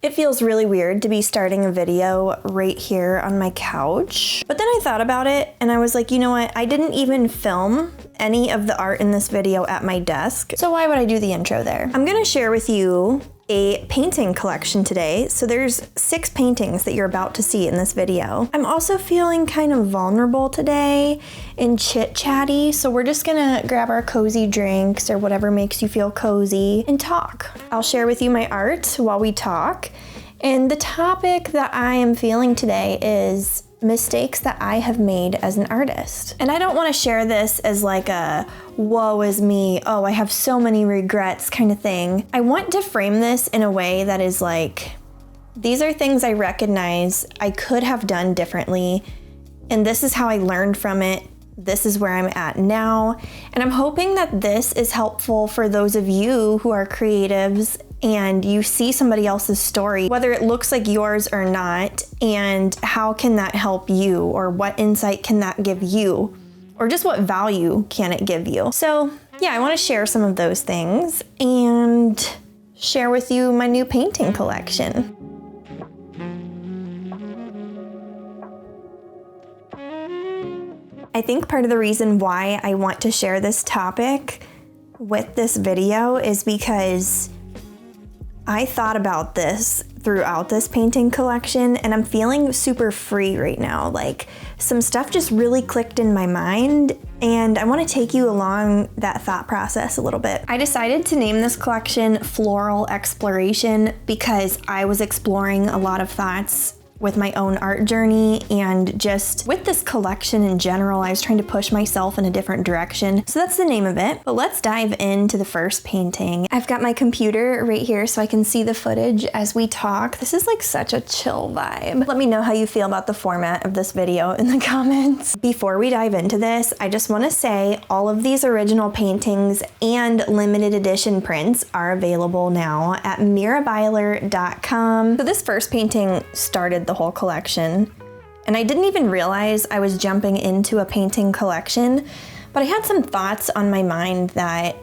It feels really weird to be starting a video right here on my couch. But then I thought about it and I was like, you know what? I didn't even film any of the art in this video at my desk. So why would I do the intro there? I'm gonna share with you a painting collection today. So there's 6 paintings that you're about to see in this video. I'm also feeling kind of vulnerable today and chit-chatty. So we're just gonna grab our cozy drinks or whatever makes you feel cozy and talk. I'll share with you my art while we talk. And the topic that I am feeling today is mistakes that I have made as an artist. And I don't want to share this as like a woe is me, oh I have so many regrets kind of thing. I want to frame this in a way that is like, these are things I recognize I could have done differently, and this is how I learned from it. This is where I'm at now. And I'm hoping that this is helpful for those of you who are creatives and you see somebody else's story, whether it looks like yours or not, and how can that help you, or what insight can that give you, or just what value can it give you. So yeah, I want to share some of those things and share with you my new painting collection. I think part of the reason why I want to share this topic with this video is because I thought about this throughout this painting collection and I'm feeling super free right now. Like some stuff just really clicked in my mind and I want to take you along that thought process a little bit. I decided to name this collection Floral Exploration because I was exploring a lot of thoughts with my own art journey, and just with this collection in general, I was trying to push myself in a different direction. So that's the name of it. But let's dive into the first painting. I've got my computer right here so I can see the footage as we talk. This is like such a chill vibe. Let me know how you feel about the format of this video in the comments. Before we dive into this, I just want to say all of these original paintings and limited edition prints are available now at mirabyler.com. So this first painting started the whole collection, and I didn't even realize I was jumping into a painting collection, but I had some thoughts on my mind that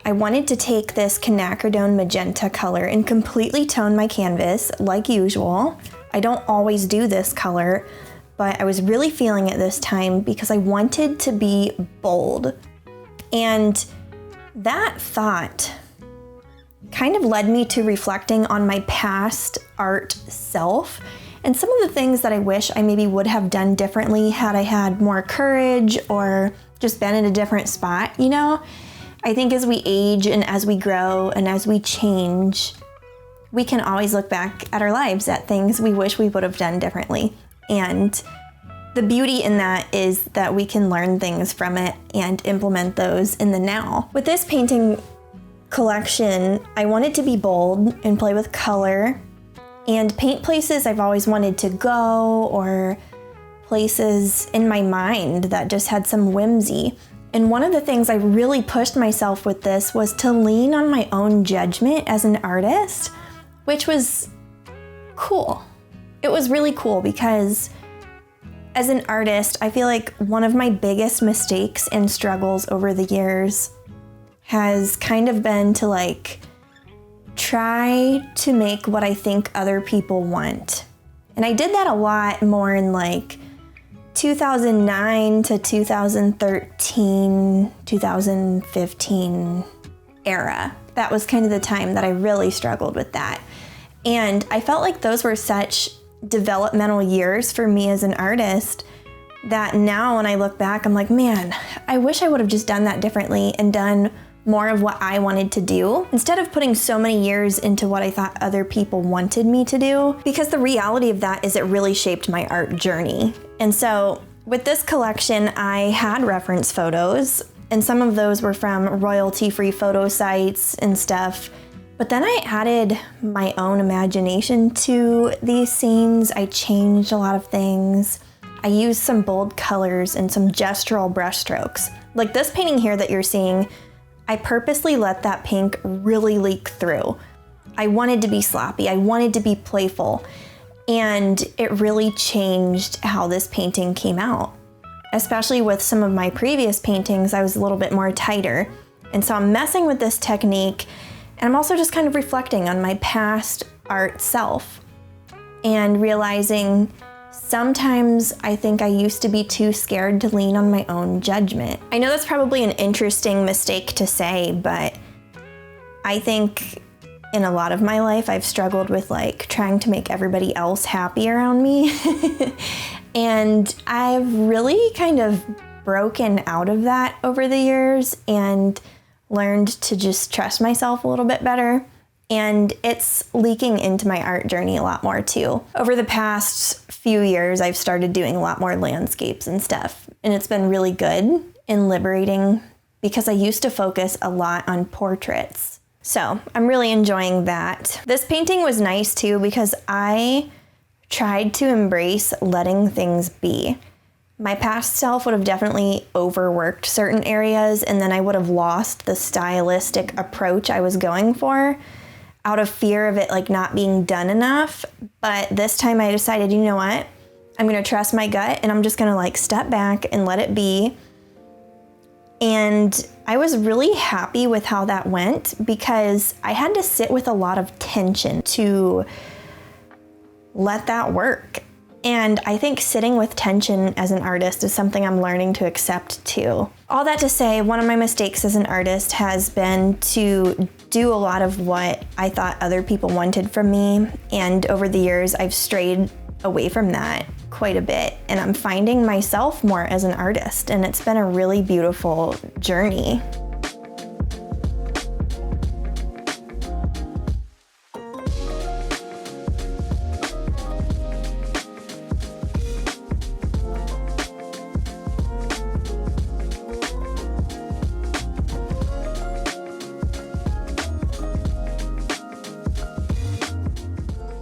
I wanted to take this quinacridone magenta color and completely tone my canvas like usual. I don't always do this color, but I was really feeling it this time because I wanted to be bold. And that thought kind of led me to reflecting on my past art self and some of the things that I wish I maybe would have done differently had I had more courage or just been in a different spot, you know? I think as we age and as we grow and as we change, we can always look back at our lives at things we wish we would have done differently. And the beauty in that is that we can learn things from it and implement those in the now. With this painting collection, I wanted to be bold and play with color and paint places I've always wanted to go, or places in my mind that just had some whimsy. And one of the things I really pushed myself with this was to lean on my own judgment as an artist, which was cool. It was really cool because as an artist, I feel like one of my biggest mistakes and struggles over the years has kind of been to like try to make what I think other people want. And I did that a lot more in like 2009 to 2013, 2015 era. That was kind of the time that I really struggled with that. And I felt like those were such developmental years for me as an artist that now when I look back, I'm like, man, I wish I would have just done that differently and done more of what I wanted to do instead of putting so many years into what I thought other people wanted me to do, because the reality of that is it really shaped my art journey. And so with this collection, I had reference photos, and some of those were from royalty-free photo sites and stuff. But then I added my own imagination to these scenes. I changed a lot of things. I used some bold colors and some gestural brushstrokes. Like this painting here that you're seeing, I purposely let that pink really leak through. I wanted to be sloppy, I wanted to be playful, and it really changed how this painting came out. Especially with some of my previous paintings, I was a little bit more tighter. And so I'm messing with this technique, and I'm also just kind of reflecting on my past art self and realizing sometimes I think I used to be too scared to lean on my own judgment. I know that's probably an interesting mistake to say, but I think in a lot of my life I've struggled with like trying to make everybody else happy around me. And I've really kind of broken out of that over the years and learned to just trust myself a little bit better. And it's leaking into my art journey a lot more too. Over the past few years, I've started doing a lot more landscapes and stuff. And it's been really good and liberating because I used to focus a lot on portraits. So I'm really enjoying that. This painting was nice too because I tried to embrace letting things be. My past self would have definitely overworked certain areas and then I would have lost the stylistic approach I was going for out of fear of it like not being done enough. But this time I decided, you know what? I'm gonna trust my gut and I'm just gonna like step back and let it be. And I was really happy with how that went because I had to sit with a lot of tension to let that work. And I think sitting with tension as an artist is something I'm learning to accept too. All that to say, one of my mistakes as an artist has been to do a lot of what I thought other people wanted from me. And over the years, I've strayed away from that quite a bit. And I'm finding myself more as an artist. And it's been a really beautiful journey.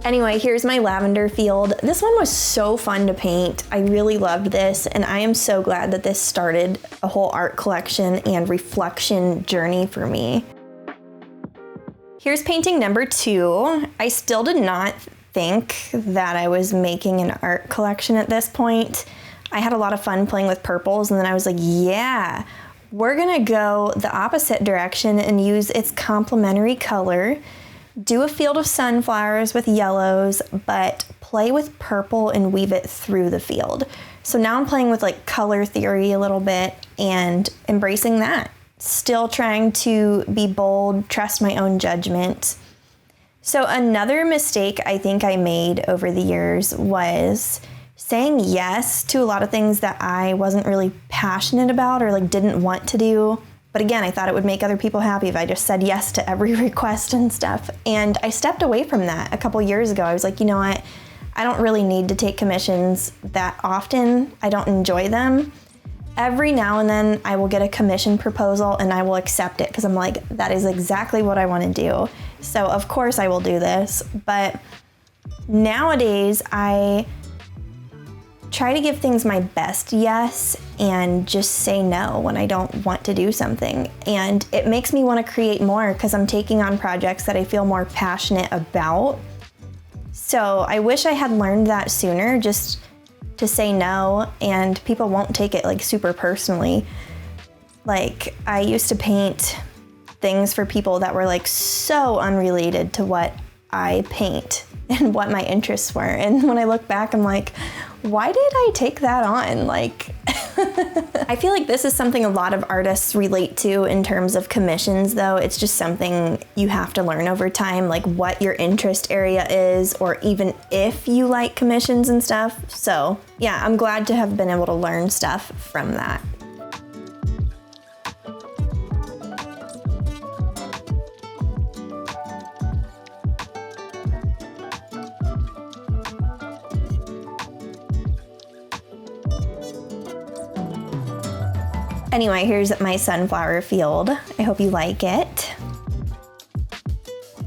Anyway, here's my lavender field. This one was so fun to paint. I really loved this, and I am so glad that this started a whole art collection and reflection journey for me. Here's painting number 2. I still did not think that I was making an art collection at this point. I had a lot of fun playing with purples, and then I was like, yeah, we're gonna go the opposite direction and use its complementary color. Do a field of sunflowers with yellows, but play with purple and weave it through the field. So now I'm playing with like color theory a little bit and embracing that. Still trying to be bold, trust my own judgment. So another mistake I think I made over the years was saying yes to a lot of things that I wasn't really passionate about or like didn't want to do. But again, I thought it would make other people happy if I just said yes to every request and stuff. And I stepped away from that a couple years ago. I was like, you know what? I don't really need to take commissions that often. I don't enjoy them. Every now and then I will get a commission proposal and I will accept it because I'm like, that is exactly what I want to do. So of course I will do this. But nowadays I try to give things my best yes and just say no when I don't want to do something. And it makes me want to create more because I'm taking on projects that I feel more passionate about. So I wish I had learned that sooner, just to say no, and people won't take it like super personally. Like I used to paint things for people that were like so unrelated to what I paint and what my interests were. And when I look back, I'm like, why did I take that on? Like, I feel like this is something a lot of artists relate to in terms of commissions, though. It's just something you have to learn over time, like what your interest area is, or even if you like commissions and stuff. So yeah, I'm glad to have been able to learn stuff from that. Anyway, here's my sunflower field. I hope you like it.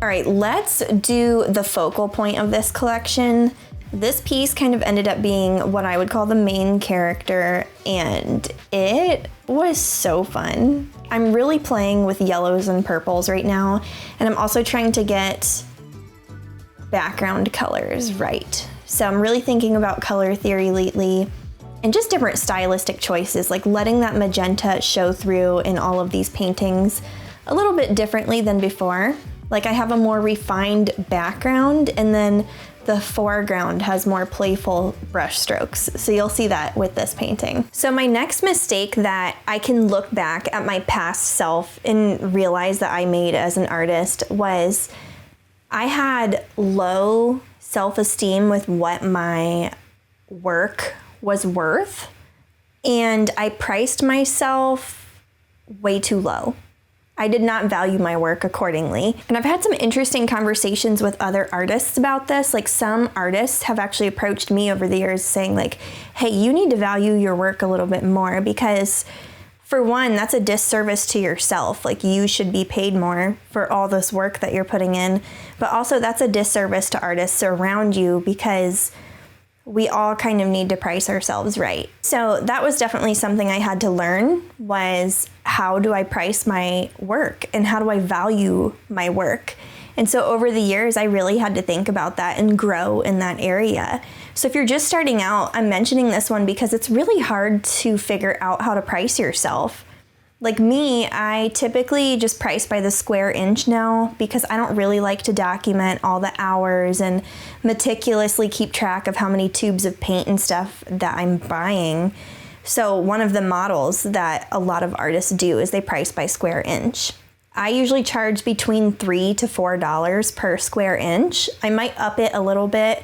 All right, let's do the focal point of this collection. This piece kind of ended up being what I would call the main character, and it was so fun. I'm really playing with yellows and purples right now, and I'm also trying to get background colors right. So I'm really thinking about color theory lately, and just different stylistic choices, like letting that magenta show through in all of these paintings a little bit differently than before. Like I have a more refined background, and then the foreground has more playful brush strokes. So you'll see that with this painting. So my next mistake that I can look back at my past self and realize that I made as an artist was I had low self-esteem with what my work was worth, and I priced myself way too low. I did not value my work accordingly. And I've had some interesting conversations with other artists about this. Like some artists have actually approached me over the years saying like, hey, you need to value your work a little bit more because for one, that's a disservice to yourself. Like you should be paid more for all this work that you're putting in. But also that's a disservice to artists around you because we all kind of need to price ourselves right. So that was definitely something I had to learn, was how do I price my work and how do I value my work? And so over the years, I really had to think about that and grow in that area. So if you're just starting out, I'm mentioning this one because it's really hard to figure out how to price yourself. Like me, I typically just price by the square inch now because I don't really like to document all the hours and meticulously keep track of how many tubes of paint and stuff that I'm buying. So one of the models that a lot of artists do is they price by square inch. I usually charge between $3 to $4 per square inch. I might up it a little bit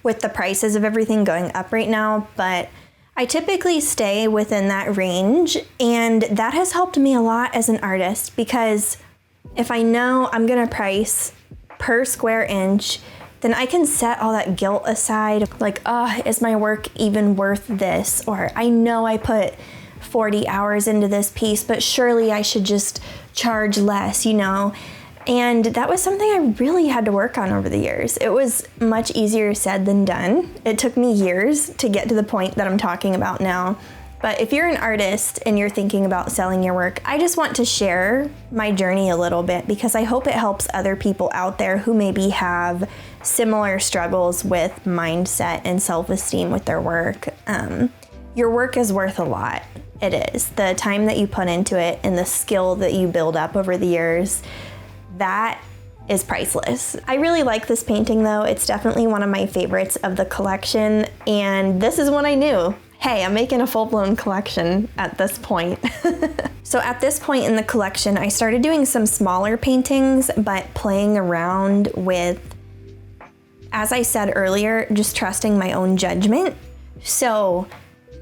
with the prices of everything going up right now, but I typically stay within that range, and that has helped me a lot as an artist because if I know I'm gonna price per square inch, then I can set all that guilt aside, like, is my work even worth this? Or I know I put 40 hours into this piece, but surely I should just charge less, you know? And that was something I really had to work on over the years. It was much easier said than done. It took me years to get to the point that I'm talking about now. But if you're an artist and you're thinking about selling your work, I just want to share my journey a little bit because I hope it helps other people out there who maybe have similar struggles with mindset and self-esteem with their work. Your work is worth a lot. It is. The time that you put into it and the skill that you build up over the years, that is priceless. I really like this painting though. It's definitely one of my favorites of the collection, and this is when I knew, hey, I'm making a full-blown collection at this point. So at this point in the collection, I started doing some smaller paintings, but playing around with, as I said earlier, just trusting my own judgment. So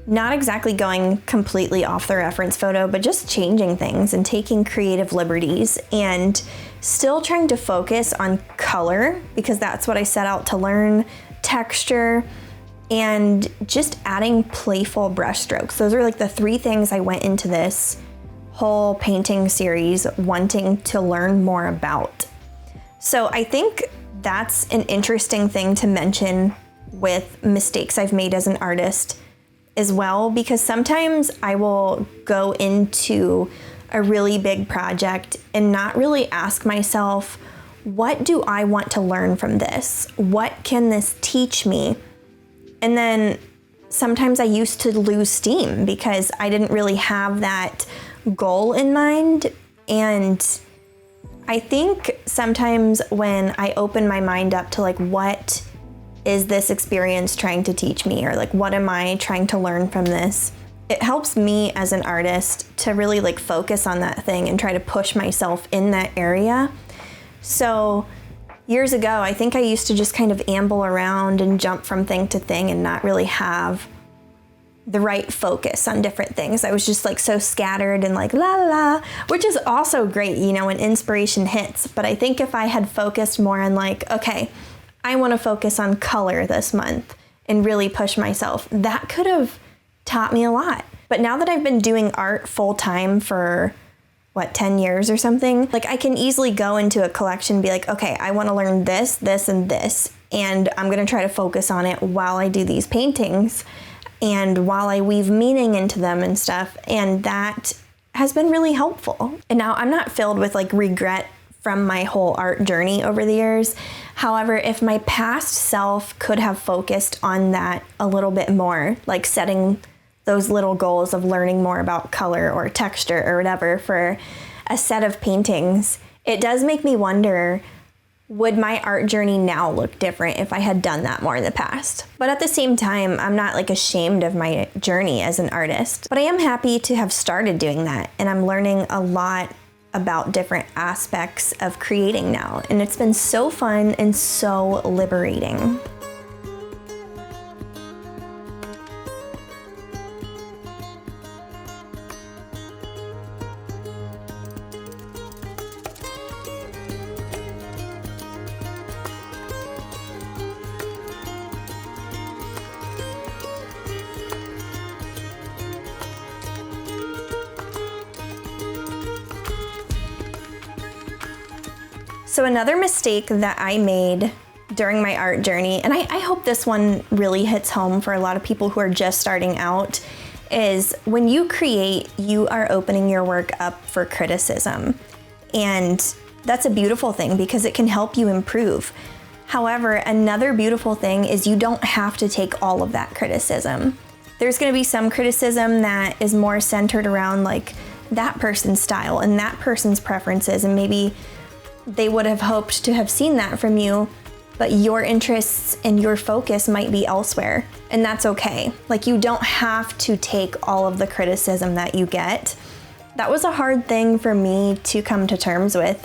not exactly going completely off the reference photo, but just changing things and taking creative liberties and still trying to focus on color because that's what I set out to learn, texture, and just adding playful brush strokes. Those are like the three things I went into this whole painting series wanting to learn more about. So I think that's an interesting thing to mention with mistakes I've made as an artist as well, because sometimes I will go into a really big project and not really ask myself, what do I want to learn from this? What can this teach me? And then sometimes I used to lose steam because I didn't really have that goal in mind. And I think sometimes when I open my mind up to like, what is this experience trying to teach me? Or like, what am I trying to learn from this? It helps me as an artist to really like focus on that thing and try to push myself in that area. So years ago, I think I used to just kind of amble around and jump from thing to thing and not really have the right focus on different things. I was just like so scattered and like la la la, which is also great, you know, when inspiration hits. But I think if I had focused more on like, okay, I want to focus on color this month and really push myself, that could have taught me a lot. But now that I've been doing art full time for 10 years or something, like I can easily go into a collection and be like, okay, I want to learn this, this, and this, and I'm going to try to focus on it while I do these paintings and while I weave meaning into them and stuff. And that has been really helpful. And now I'm not filled with like regret from my whole art journey over the years. However, if my past self could have focused on that a little bit more, like setting those little goals of learning more about color or texture or whatever for a set of paintings it does make me wonder, would my art journey now look different if I had done that more in the past? But at the same time, I'm not like ashamed of my journey as an artist, but I am happy to have started doing that. And I'm learning a lot about different aspects of creating now. And it's been so fun and so liberating. So another mistake that I made during my art journey, and I hope this one really hits home for a lot of people who are just starting out, is when you create, you are opening your work up for criticism. And that's a beautiful thing because it can help you improve. However, another beautiful thing is you don't have to take all of that criticism. There's gonna be some criticism that is more centered around like that person's style and that person's preferences, and maybe they would have hoped to have seen that from you, but your interests and your focus might be elsewhere, and that's okay. Like, you don't have to take all of the criticism that you get. That was a hard thing for me to come to terms with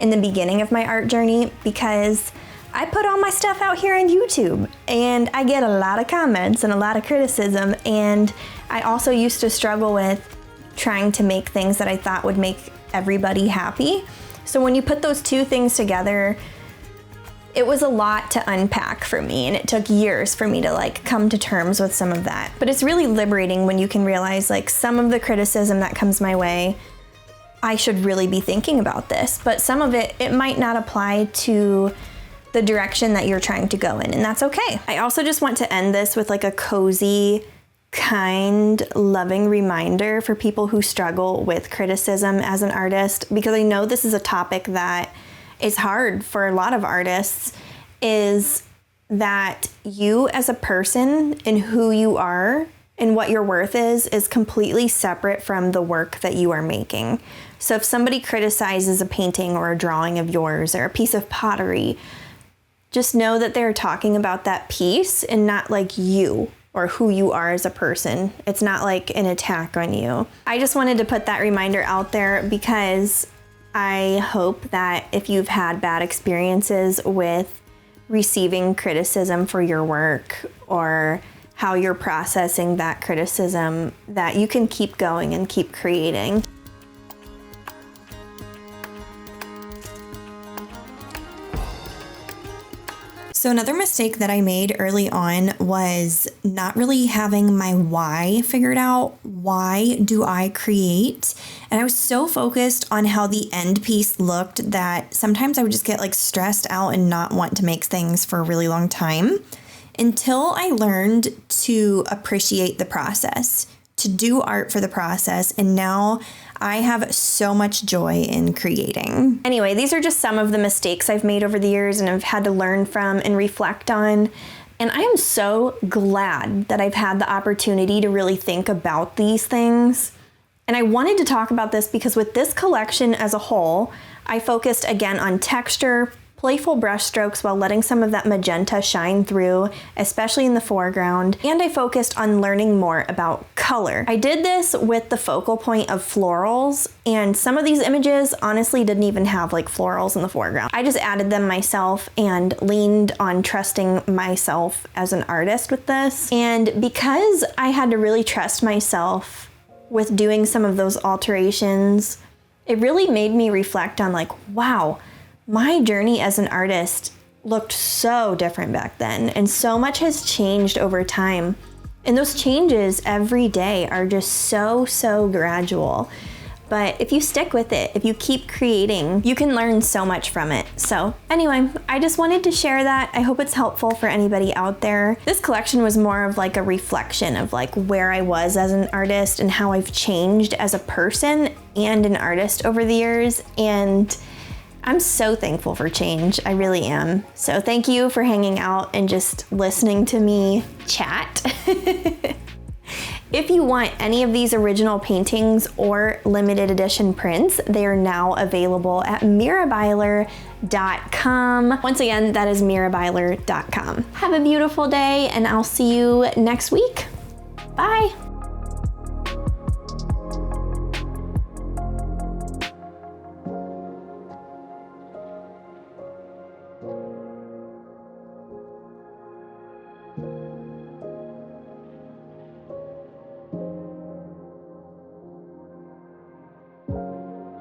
in the beginning of my art journey, because I put all my stuff out here on YouTube and I get a lot of comments and a lot of criticism, and I also used to struggle with trying to make things that I thought would make everybody happy. So when you put those two things together, it was a lot to unpack for me, and it took years for me to like come to terms with some of that. But it's really liberating when you can realize like some of the criticism that comes my way, I should really be thinking about this, but some of it might not apply to the direction that you're trying to go in, and that's okay. I also just want to end this with like a cozy, kind, loving reminder for people who struggle with criticism as an artist, because I know this is a topic that is hard for a lot of artists, is that you as a person and who you are and what your worth is completely separate from the work that you are making. So if somebody criticizes a painting or a drawing of yours or a piece of pottery, just know that they're talking about that piece and not like you or who you are as a person. It's not like an attack on you. I just wanted to put that reminder out there because I hope that if you've had bad experiences with receiving criticism for your work or how you're processing that criticism, that you can keep going and keep creating. So another mistake that I made early on was not really having my why figured out. Why do I create? And I was so focused on how the end piece looked that sometimes I would just get like stressed out and not want to make things for a really long time, until I learned to appreciate the process, to do art for the process, and now I have so much joy in creating. Anyway, these are just some of the mistakes I've made over the years and I've had to learn from and reflect on. And I am so glad that I've had the opportunity to really think about these things. And I wanted to talk about this because with this collection as a whole, I focused again on texture, playful brush strokes while letting some of that magenta shine through, especially in the foreground, and I focused on learning more about color. I did this with the focal point of florals, and some of these images honestly didn't even have like florals in the foreground. I just added them myself and leaned on trusting myself as an artist with this. And because I had to really trust myself with doing some of those alterations, it really made me reflect on like, wow, my journey as an artist looked so different back then, and so much has changed over time. And those changes every day are just so gradual. But if you stick with it, if you keep creating, you can learn so much from it. So anyway, I just wanted to share that. I hope it's helpful for anybody out there. This collection was more of like a reflection of like where I was as an artist and how I've changed as a person and an artist over the years. And I'm so thankful for change. I really am. So thank you for hanging out and just listening to me chat. If you want any of these original paintings or limited edition prints, they are now available at mirabyler.com. Once again, that is mirabyler.com. Have a beautiful day, and I'll see you next week. Bye.